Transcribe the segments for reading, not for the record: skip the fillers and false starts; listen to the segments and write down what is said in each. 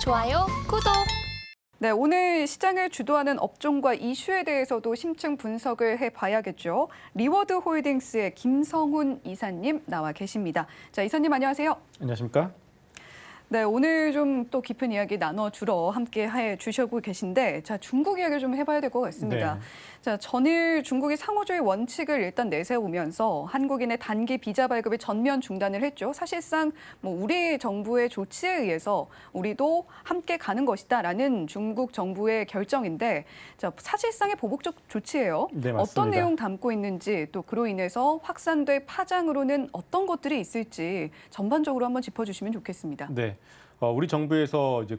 좋아요, 구독. 네, 오늘 시장을 주도하는 업종과 이슈에 대해서도 심층 분석을 해봐야겠죠. 리워드 홀딩스의 김성훈 이사님 나와 계십니다. 자, 이사님 안녕하세요. 안녕하십니까? 네, 오늘 좀 또 깊은 이야기 나눠주러 함께 해 주시고 계신데, 자, 중국 이야기를 좀 해봐야 될 것 같습니다. 네. 자, 전일 중국이 상호주의 원칙을 일단 내세우면서 한국인의 단기 비자 발급을 전면 중단을 했죠. 사실상 뭐 우리 정부의 조치에 의해서 우리도 함께 가는 것이다라는 중국 정부의 결정인데, 자, 사실상의 보복적 조치예요. 네, 맞습니다. 어떤 내용 담고 있는지 또 그로 인해서 확산될 파장으로는 어떤 것들이 있을지 전반적으로 한번 짚어주시면 좋겠습니다. 네. 우리 정부에서 이제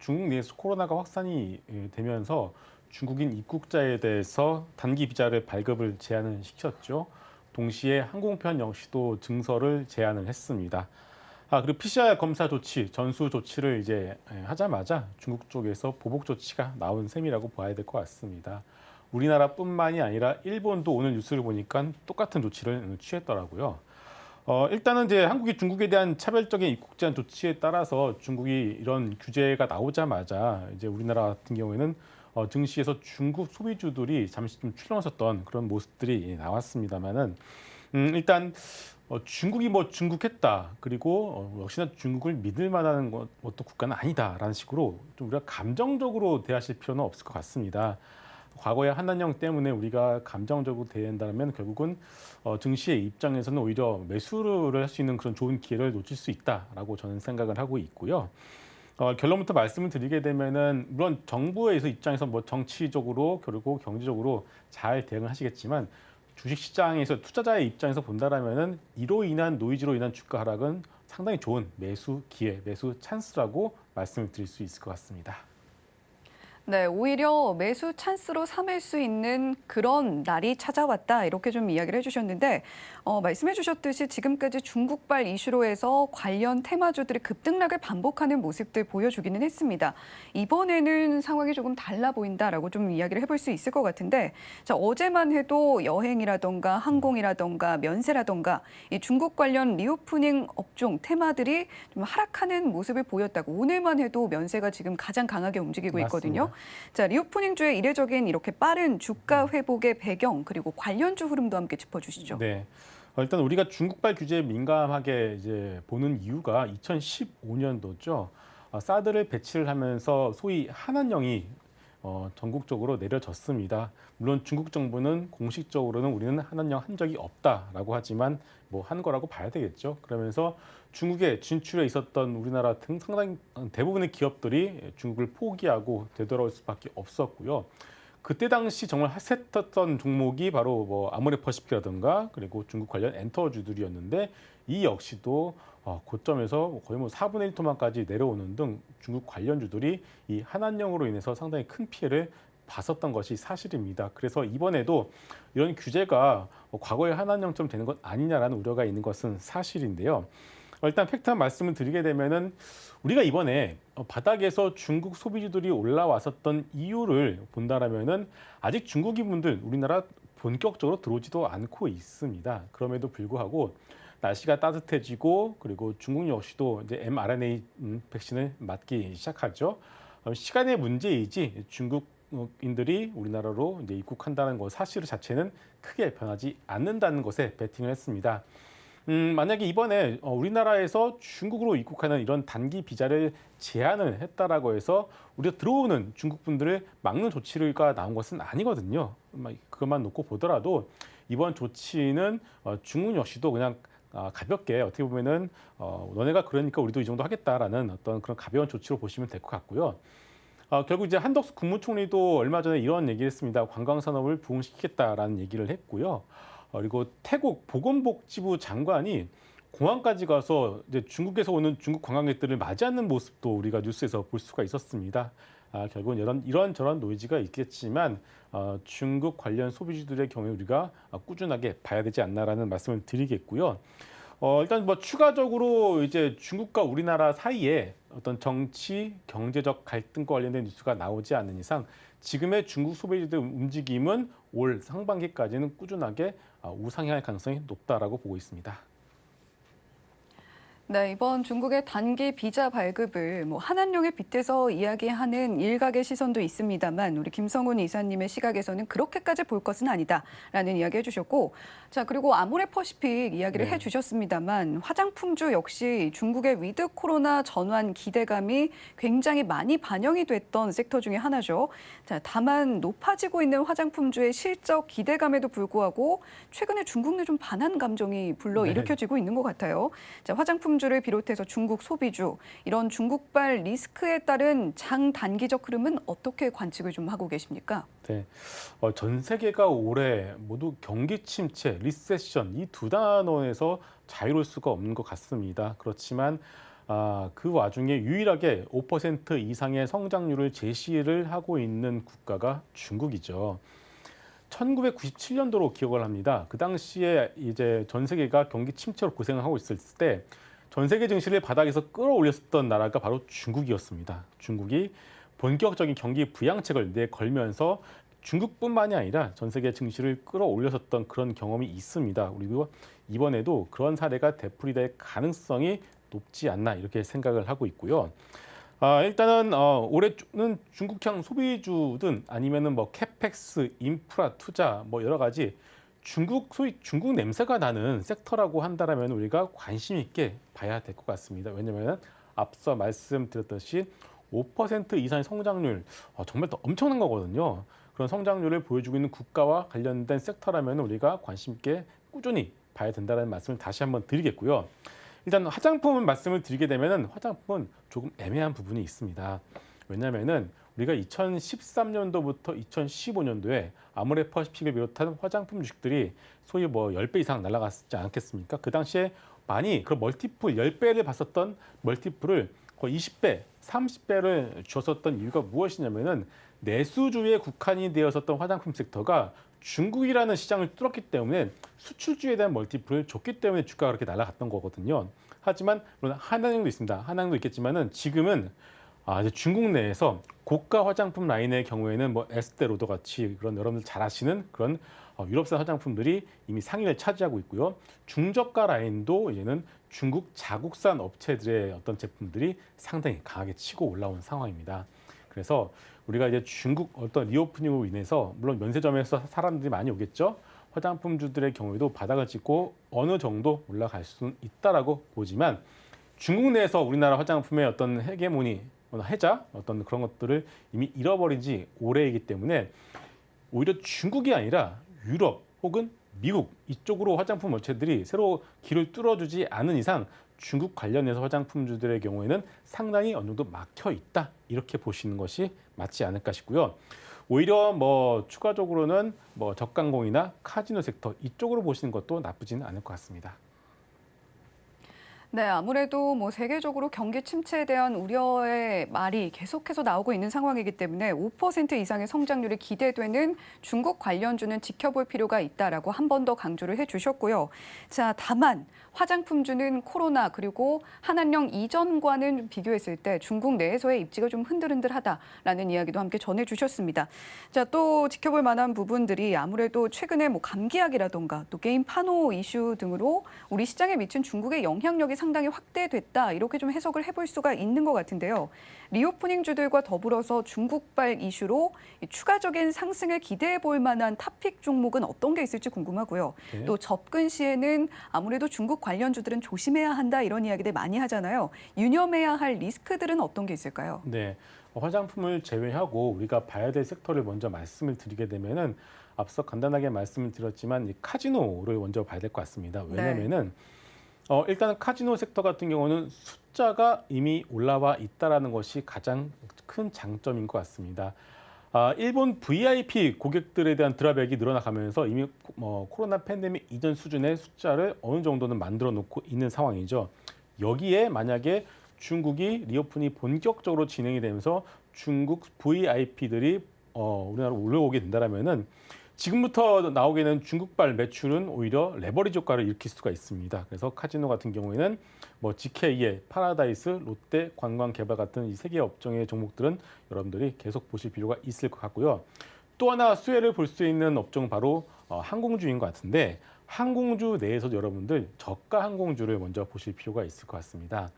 중국 내에서 코로나가 확산이 되면서 중국인 입국자에 대해서 단기 비자를 발급을 제한을 시켰죠. 동시에 항공편 역시도 증서를 제한을 했습니다. 그리고 PCR 검사 조치, 전수 조치를 이제 하자마자 중국 쪽에서 보복 조치가 나온 셈이라고 봐야 될 것 같습니다. 우리나라뿐만이 아니라 일본도 오늘 뉴스를 보니까 똑같은 조치를 취했더라고요. 일단은 이제 한국이 중국에 대한 차별적인 입국 제한 조치에 따라서 중국이 이런 규제가 나오자마자 이제 우리나라 같은 경우에는 증시에서 중국 소비주들이 잠시 좀 출렁섰던 그런 모습들이 나왔습니다만은 일단 중국이 뭐 중국했다 그리고 역시나 중국을 믿을 만한 어떤 국가는 아니다라는 식으로 좀 우리가 감정적으로 대하실 필요는 없을 것 같습니다. 과거의 한한령 때문에 우리가 감정적으로 대한다면 결국은 증시의 입장에서는 오히려 매수를 할 수 있는 그런 좋은 기회를 놓칠 수 있다라고 저는 생각을 하고 있고요. 결론부터 말씀을 드리게 되면은 물론 정부에서 입장에서 뭐 정치적으로 그리고 경제적으로 잘 대응을 하시겠지만 주식시장에서 투자자의 입장에서 본다라면은 이로 인한 노이즈로 인한 주가 하락은 상당히 좋은 매수 기회, 매수 찬스라고 말씀을 드릴 수 있을 것 같습니다. 네, 오히려 매수 찬스로 삼을 수 있는 그런 날이 찾아왔다 이렇게 좀 이야기를 해주셨는데 말씀해 주셨듯이 지금까지 중국발 이슈로 해서 관련 테마주들이 급등락을 반복하는 모습들 보여주기는 했습니다. 이번에는 상황이 조금 달라 보인다라고 좀 이야기를 해볼 수 있을 것 같은데 자, 어제만 해도 여행이라던가 항공이라던가 면세라던가 이 중국 관련 리오프닝 업종 테마들이 좀 하락하는 모습을 보였다고 오늘만 해도 면세가 지금 가장 강하게 움직이고 있거든요. 맞습니다. 자, 리오프닝주의 이례적인 이렇게 빠른 주가 회복의 배경 그리고 관련주 흐름도 함께 짚어주시죠. 네. 일단 우리가 중국발 규제에 민감하게 이제 보는 이유가 2015년도죠. 사드를 배치를 하면서 소위 한한령이 전국적으로 내려졌습니다. 물론 중국 정부는 공식적으로는 우리는 한한령 한 적이 없다라고 하지만 뭐 한 거라고 봐야 되겠죠. 그러면서 중국에 진출해 있었던 우리나라 등 상당히 대부분의 기업들이 중국을 포기하고 되돌아올 수밖에 없었고요. 그때 당시 정말 핫했던 종목이 바로 뭐 아모레퍼시픽이라든가 그리고 중국 관련 엔터주들이었는데 이 역시도 고점에서 거의 뭐 4분의 1 토막까지 내려오는 등 중국 관련주들이 이 한한령으로 인해서 상당히 큰 피해를 봤었던 것이 사실입니다. 그래서 이번에도 이런 규제가 과거의 한한령처럼 되는 것 아니냐라는 우려가 있는 것은 사실인데요. 일단 팩트 한 말씀을 드리게 되면은 우리가 이번에 바닥에서 중국 소비주들이 올라왔었던 이유를 본다라면은 아직 중국인 분들 우리나라 본격적으로 들어오지도 않고 있습니다. 그럼에도 불구하고 날씨가 따뜻해지고 그리고 중국 역시도 이제 mRNA 백신을 맞기 시작하죠. 시간의 문제이지 중국인들이 우리나라로 이제 입국한다는 것 사실 자체는 크게 변하지 않는다는 것에 베팅을 했습니다. 만약에 이번에 우리나라에서 중국으로 입국하는 이런 단기 비자를 제한을 했다라고 해서 우리가 들어오는 중국 분들을 막는 조치가 나온 것은 아니거든요. 그것만 놓고 보더라도 이번 조치는 중국 역시도 그냥 가볍게 어떻게 보면은 너네가 그러니까 우리도 이 정도 하겠다라는 어떤 그런 가벼운 조치로 보시면 될 것 같고요. 결국 이제 한덕수 국무총리도 얼마 전에 이런 얘기를 했습니다. 관광산업을 부흥시키겠다라는 얘기를 했고요. 그리고 태국 보건복지부 장관이 공항까지 가서 이제 중국에서 오는 중국 관광객들을 맞이하는 모습도 우리가 뉴스에서 볼 수가 있었습니다. 결국은 이런저런 노이즈가 있겠지만 중국 관련 소비주들의 경우에 우리가 꾸준하게 봐야 되지 않나라는 말씀을 드리겠고요. 일단 뭐 추가적으로 이제 중국과 우리나라 사이에 어떤 정치, 경제적 갈등과 관련된 뉴스가 나오지 않는 이상 지금의 중국 소비자들 움직임은 올 상반기까지는 꾸준하게 우상향할 가능성이 높다라고 보고 있습니다. 네, 이번 중국의 단기 비자 발급을 한한령에 빗대서 이야기하는 일각의 시선도 있습니다만 우리 김성훈 이사님의 시각에서는 그렇게까지 볼 것은 아니다라는 이야기 해주셨고, 자 그리고 아모레퍼시픽 이야기를 네. 해주셨습니다만 화장품주 역시 중국의 위드 코로나 전환 기대감이 굉장히 많이 반영이 됐던 섹터 중에 하나죠. 자 다만 높아지고 있는 화장품주의 실적 기대감에도 불구하고 최근에 중국 내 좀 반한 감정이 불러일으켜지고 있는 것 같아요. 자, 화장품주를 비롯해서 중국 소비주, 이런 중국발 리스크에 따른 장단기적 흐름은 어떻게 관측을 좀 하고 계십니까? 네. 전 세계가 올해 모두 경기 침체, 리세션 이 두 단어에서 자유로울 수가 없는 것 같습니다. 그렇지만 그 와중에 유일하게 5% 이상의 성장률을 제시를 하고 있는 국가가 중국이죠. 1997년도로 기억을 합니다. 그 당시에 이제 전 세계가 경기 침체로 고생을 하고 있을 때 전 세계 증시를 바닥에서 끌어올렸었던 나라가 바로 중국이었습니다. 중국이 본격적인 경기 부양책을 내걸면서 중국뿐만이 아니라 전 세계 증시를 끌어올렸었던 그런 경험이 있습니다. 그리고 이번에도 그런 사례가 되풀이될 가능성이 높지 않나 이렇게 생각을 하고 있고요. 일단은 올해는 중국향 소비주든 아니면은 뭐 캐펙스, 인프라 투자 뭐 여러 가지 소위 중국 냄새가 나는 섹터라고 한다라면 우리가 관심 있게 봐야 될 것 같습니다. 왜냐하면 앞서 말씀드렸듯이 5% 이상의 성장률 정말 더 엄청난 거거든요. 그런 성장률을 보여주고 있는 국가와 관련된 섹터라면 우리가 관심 있게 꾸준히 봐야 된다는 말씀을 다시 한번 드리겠고요. 일단 화장품은 말씀을 드리게 되면 화장품은 조금 애매한 부분이 있습니다. 왜냐하면 우리가 2013년도부터 2015년도에 아모레퍼시픽을 비롯한 화장품 주식들이 소위 뭐 10배 이상 날아갔지 않겠습니까? 그 당시에 많이 그 멀티플 10배를 봤었던 멀티플을 거의 20배, 30배를 줬었던 이유가 무엇이냐면은 내수주에 국한이 되었었던 화장품 섹터가 중국이라는 시장을 뚫었기 때문에 수출주에 대한 멀티플을 줬기 때문에 주가가 그렇게 날아갔던 거거든요. 하지만 물론 한한령도 있습니다. 한한령도 있겠지만은 지금은 이제 중국 내에서 고가 화장품 라인의 경우에는 뭐 에스테 로더 같이 그런 여러분들 잘 아시는 그런 유럽산 화장품들이 이미 상위를 차지하고 있고요. 중저가 라인도 이제는 중국 자국산 업체들의 어떤 제품들이 상당히 강하게 치고 올라온 상황입니다. 그래서 우리가 이제 중국 어떤 리오프닝으로 인해서 물론 면세점에서 사람들이 많이 오겠죠. 화장품주들의 경우에도 바닥을 찍고 어느 정도 올라갈 수는 있다라고 보지만 중국 내에서 우리나라 화장품의 어떤 헤게모니, 해자 어떤 그런 것들을 이미 잃어버린 지 오래이기 때문에 오히려 중국이 아니라 유럽 혹은 미국 이쪽으로 화장품 업체들이 새로 길을 뚫어주지 않은 이상 중국 관련해서 화장품주들의 경우에는 상당히 어느 정도 막혀 있다 이렇게 보시는 것이 맞지 않을까 싶고요. 오히려 뭐 추가적으로는 뭐 저가항공이나 카지노 섹터 이쪽으로 보시는 것도 나쁘지는 않을 것 같습니다. 네, 아무래도 세계적으로 경기 침체에 대한 우려의 말이 계속해서 나오고 있는 상황이기 때문에 5% 이상의 성장률이 기대되는 중국 관련주는 지켜볼 필요가 있다라고 한 번 더 강조를 해주셨고요. 자, 다만 화장품주는 코로나 그리고 한한령 이전과는 비교했을 때 중국 내에서의 입지가 좀 흔들흔들하다라는 이야기도 함께 전해주셨습니다. 자, 또 지켜볼 만한 부분들이 아무래도 최근에 감기약이라던가 또 게임 판호 이슈 등으로 우리 시장에 미친 중국의 영향력이 상당히 확대됐다 이렇게 좀 해석을 해볼 수가 있는 것 같은데요. 리오프닝주들과 더불어서 중국발 이슈로 추가적인 상승을 기대해 볼 만한 탑픽 종목은 어떤 게 있을지 궁금하고요. 네. 또 접근 시에는 아무래도 중국 관련주들은 조심해야 한다 이런 이야기들 많이 하잖아요. 유념해야 할 리스크들은 어떤 게 있을까요? 네, 화장품을 제외하고 우리가 봐야 될 섹터를 먼저 말씀을 드리게 되면은 앞서 간단하게 말씀을 드렸지만 이 카지노를 먼저 봐야 될 것 같습니다. 왜냐면은 일단은 카지노 섹터 같은 경우는 숫자가 이미 올라와 있다라는 것이 가장 큰 장점인 것 같습니다. 일본 VIP 고객들에 대한 드랍액이 늘어나가면서 이미 코로나 팬데믹 이전 수준의 숫자를 어느 정도는 만들어 놓고 있는 상황이죠. 여기에 만약에 중국이 리오픈이 본격적으로 진행이 되면서 중국 VIP들이 우리나라로 올라오게 된다면은 지금부터 나오게 되는 중국발 매출은 오히려 레버리지 효과를 일으킬 수가 있습니다. 그래서 카지노 같은 경우에는 GK의 파라다이스, 롯데 관광개발 같은 이 세 개 업종의 종목들은 여러분들이 계속 보실 필요가 있을 것 같고요. 또 하나 수혜를 볼 수 있는 업종은 바로 항공주인 것 같은데 항공주 내에서도 여러분들 저가 항공주를 먼저 보실 필요가 있을 것 같습니다.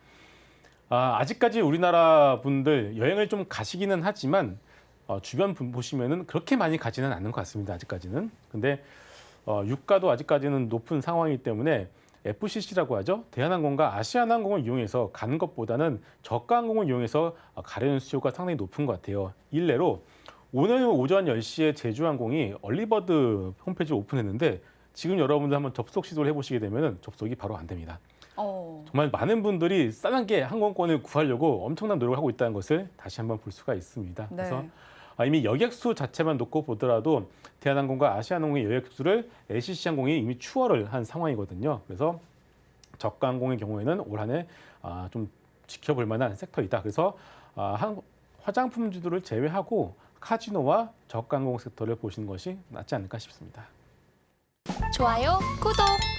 아직까지 우리나라 분들 여행을 좀 가시기는 하지만 주변 분 보시면은 그렇게 많이 가지는 않는 것 같습니다. 아직까지는. 근데 유가도 아직까지는 높은 상황이기 때문에 FCC라고 하죠. 대한항공과 아시아나항공을 이용해서 가는 것보다는 저가 항공을 이용해서 가려는 수요가 상당히 높은 것 같아요. 일례로 오늘 오전 10시에 제주항공이 얼리버드 홈페이지를 오픈했는데 지금 여러분들 한번 접속 시도를 해보시게 되면 접속이 바로 안 됩니다. 정말 많은 분들이 싸게 항공권을 구하려고 엄청난 노력을 하고 있다는 것을 다시 한번 볼 수가 있습니다. 네. 그래서 이미 여객수 자체만 놓고 보더라도 대한항공과 아시아나항공의 여객수를 LCC항공이 이미 추월을 한 상황이거든요. 그래서 저가 항공의 경우에는 올 한 해 좀 지켜볼 만한 섹터이다. 그래서 화장품주들을 제외하고 카지노와 저가 항공 섹터를 보시는 것이 낫지 않을까 싶습니다. 좋아요, 구독!